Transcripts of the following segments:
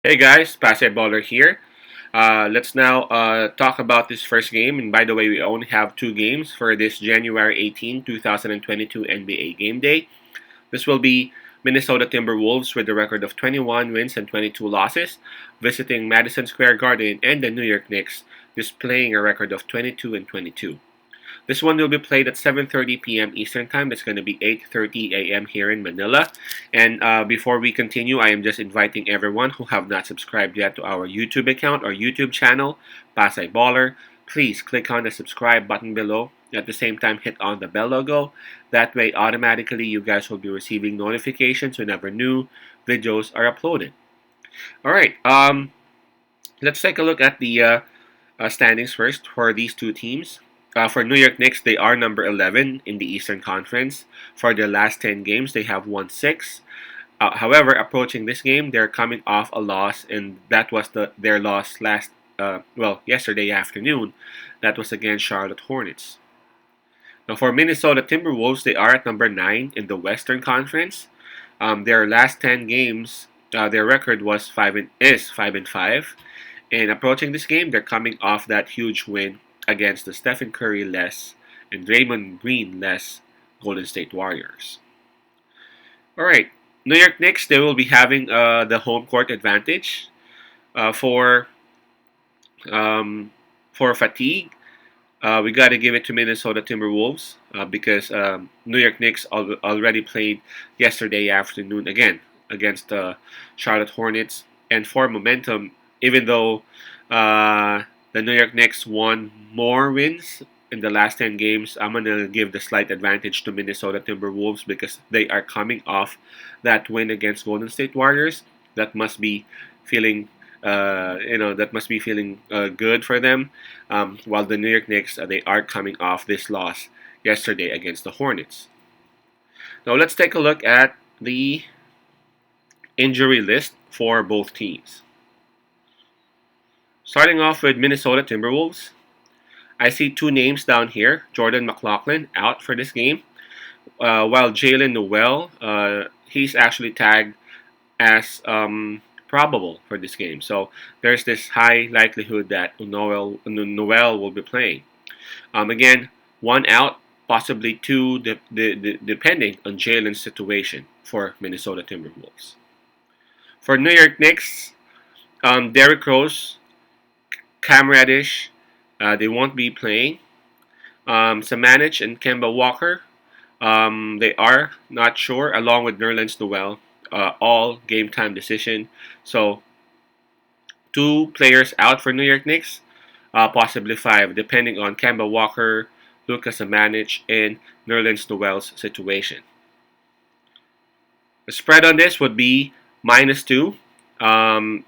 Hey guys, Baller here. Let's now talk about this first game. And by the way, we only have two games for this January 18, 2022 NBA Game Day. This will be Minnesota Timberwolves with a record of 21 wins and 22 losses, visiting Madison Square Garden, and the New York Knicks displaying a record of 22 and 22. This one will be played at 7:30 p.m. Eastern Time. That's going to be 8:30 a.m. here in Manila. And before we continue, I am just inviting everyone who have not subscribed yet to our YouTube account or YouTube channel, Pasay Baller. Please click on the subscribe button below. At the same time, hit on the bell logo. That way, automatically, you guys will be receiving notifications whenever new videos are uploaded. All right. Let's take a look at the standings first for these two teams. For New York Knicks, they are number 11 in the Eastern Conference. For their last 10 games, they have won 6. However, approaching this game, they're coming off a loss, and that was their loss yesterday afternoon. That was against Charlotte Hornets. Now, for Minnesota Timberwolves, they are at number 9 in the Western Conference. Their last 10 games, their record was 5-5. And approaching this game, they're coming off that huge win against the Stephen Curry less and Draymond Green less Golden State Warriors. All right, New York Knicks, they will be having the home court advantage uh, for for fatigue. We got to give it to Minnesota Timberwolves because New York Knicks already played yesterday afternoon again against Charlotte Hornets, and for momentum, even though the New York Knicks won more wins in the last 10 games, I'm going to give the slight advantage to Minnesota Timberwolves because they are coming off that win against Golden State Warriors. That must be feeling, good for them. While the New York Knicks, they are coming off this loss yesterday against the Hornets. Now let's take a look at the injury list for both teams. Starting off with Minnesota Timberwolves, I see two names down here. Jordan McLaughlin out for this game, while Jalen Noel, he's actually tagged as probable for this game. So there's this high likelihood that Noel will be playing. Again, one out, possibly two, depending on Jalen's situation for Minnesota Timberwolves. For New York Knicks, Derrick Rose, Cam Reddish, they won't be playing. Samanich and Kemba Walker, they are not sure, along with Nerlens Noel, all game time decision. So, two players out for New York Knicks, possibly five, depending on Kemba Walker, Lucas Samanich, and Nerlens Noel's situation. The spread on this would be -2. Um,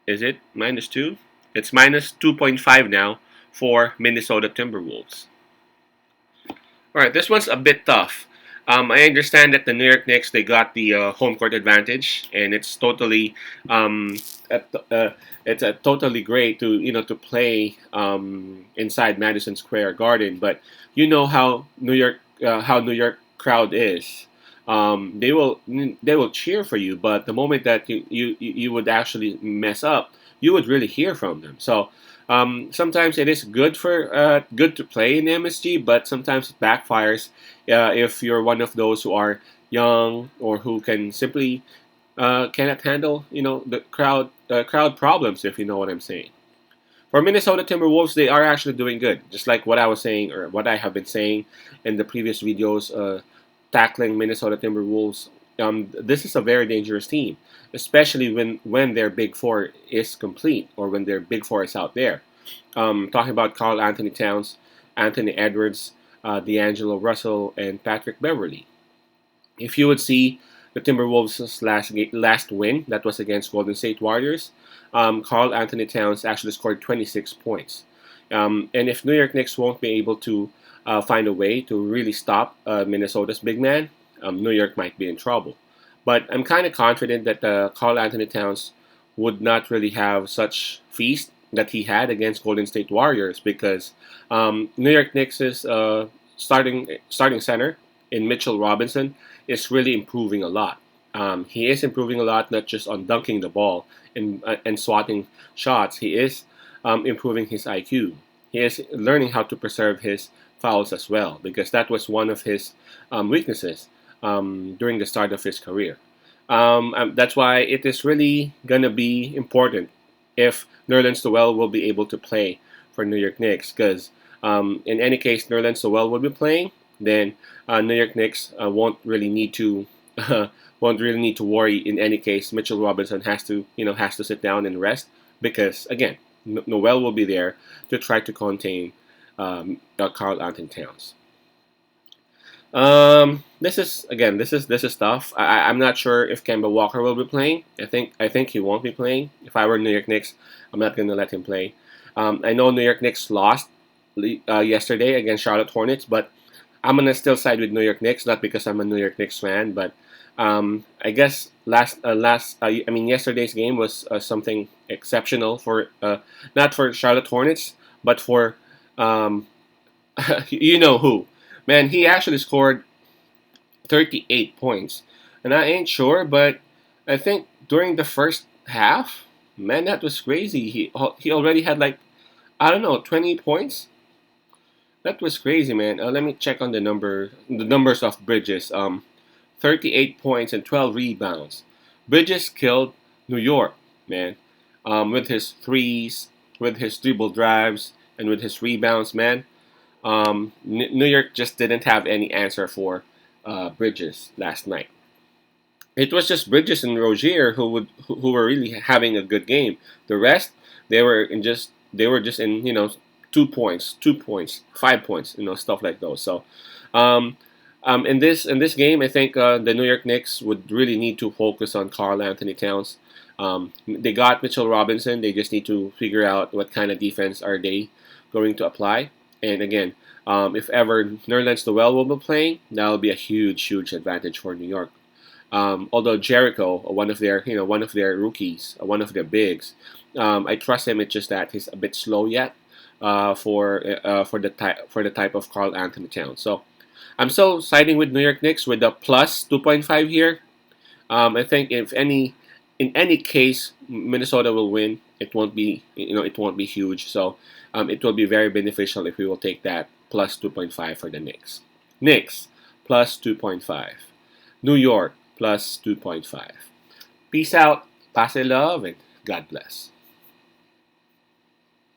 is it -2? It's -2.5 now for Minnesota Timberwolves. All right, this one's a bit tough. I understand that the New York Knicks, they got the home court advantage, and it's totally totally great to play inside Madison Square Garden. But you know how New York crowd is. They will cheer for you, but the moment that you would actually mess up, you would really hear from them. So sometimes it is good to play in MSG, but sometimes it backfires if you're one of those who are young or who can simply cannot handle the crowd problems, if you know what I'm saying. For Minnesota Timberwolves, they are actually doing good, just like what I was saying or what I have been saying in the previous videos. Tackling Minnesota Timberwolves, this is a very dangerous team, especially when their big four is complete or when their big four is out there. Talking about Karl Anthony Towns, Anthony Edwards, D'Angelo Russell, and Patrick Beverly. If you would see the Timberwolves' last win, that was against Golden State Warriors, Karl Anthony Towns actually scored 26 points. And if New York Knicks won't be able to find a way to really stop Minnesota's big man, New York might be in trouble. But I'm kind of confident that Karl Anthony Towns would not really have such feast that he had against Golden State Warriors because New York Knicks' starting center in Mitchell Robinson is really improving a lot. He is improving a lot, not just on dunking the ball and swatting shots. He is improving his IQ. He is learning how to preserve his fouls as well, because that was one of his weaknesses during the start of his career. That's why it is really gonna be important if Nerlens Noel will be able to play for New York Knicks, because in any case Nerlens Noel will be playing, then New York Knicks won't really need to worry. In any case, Mitchell Robinson has to sit down and rest, because again, Noel will be there to try to contain Carl Anthony Towns. This is tough. I'm not sure if Kemba Walker will be playing. I think he won't be playing. If I were New York Knicks, I'm not gonna let him play. I know New York Knicks lost yesterday against Charlotte Hornets, but I'm gonna still side with New York Knicks, not because I'm a New York Knicks fan, but I guess yesterday's game was something exceptional for not for Charlotte Hornets, but for um, you know who. Man, he actually scored 38 points, and I ain't sure, but I think during the first half, man, that was crazy. He already had like, I don't know, 20 points. That was crazy, man. Let me check on the numbers of Bridges. 38 points and 12 rebounds. Bridges killed New York, man. With his threes, with his dribble drives, and with his rebounds, man. New York just didn't have any answer for Bridges last night. It was just Bridges and Rozier who were really having a good game. The rest, they were just in 2 points, 2 points, 5 points, stuff like those. So um, in this game, I think the New York Knicks would really need to focus on Carl Anthony Towns. They got Mitchell Robinson. They just need to figure out what kind of defense are they going to apply. And again, if ever Nerlens Noel will be playing, that will be a huge, huge advantage for New York. Although Jericho, one of their rookies, one of their bigs, I trust him. It's just that he's a bit slow yet for the type of Carl Anthony Towns. So I'm still siding with New York Knicks with the plus 2.5 here. I think in any case, Minnesota will win. It won't be huge. So it will be very beneficial if we will take that plus 2.5 for the Knicks. Knicks plus 2.5. New York plus 2.5. Peace out, pass love, and God bless.